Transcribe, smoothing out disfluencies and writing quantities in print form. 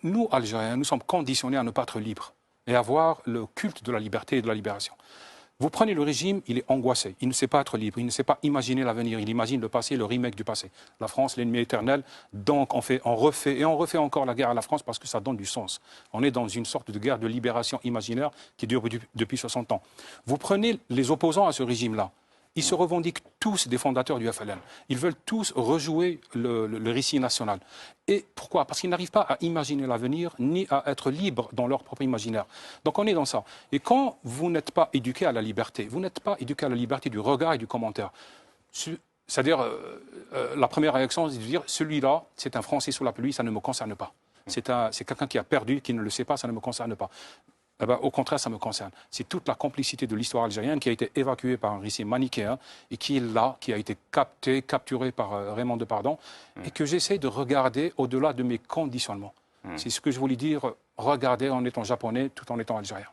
nous, Algériens, nous sommes conditionnés à ne pas être libres et avoir le culte de la liberté et de la libération. Vous prenez le régime, il est angoissé, il ne sait pas être libre, il ne sait pas imaginer l'avenir, il imagine le passé, le remake du passé. La France, l'ennemi éternel, donc on refait encore la guerre à la France parce que ça donne du sens. On est dans une sorte de guerre de libération imaginaire qui dure depuis 60 ans. Vous prenez les opposants à ce régime-là, ils se revendiquent tous des fondateurs du FLN. Ils veulent tous rejouer le récit national. Et pourquoi? Parce qu'ils n'arrivent pas à imaginer l'avenir ni à être libres dans leur propre imaginaire. Donc on est dans ça. Et quand vous n'êtes pas éduqué à la liberté, vous n'êtes pas éduqué à la liberté du regard et du commentaire. C'est-à-dire, la première réaction, c'est de dire, celui-là, c'est un Français sous la pluie, ça ne me concerne pas. C'est quelqu'un qui a perdu, qui ne le sait pas, ça ne me concerne pas. Eh bien, au contraire, ça me concerne. C'est toute la complicité de l'histoire algérienne qui a été évacuée par un récit manichéen et qui est là, qui a été capturé par Raymond Depardon et que j'essaie de regarder au-delà de mes conditionnements. C'est ce que je voulais dire, regarder en étant japonais tout en étant algérien.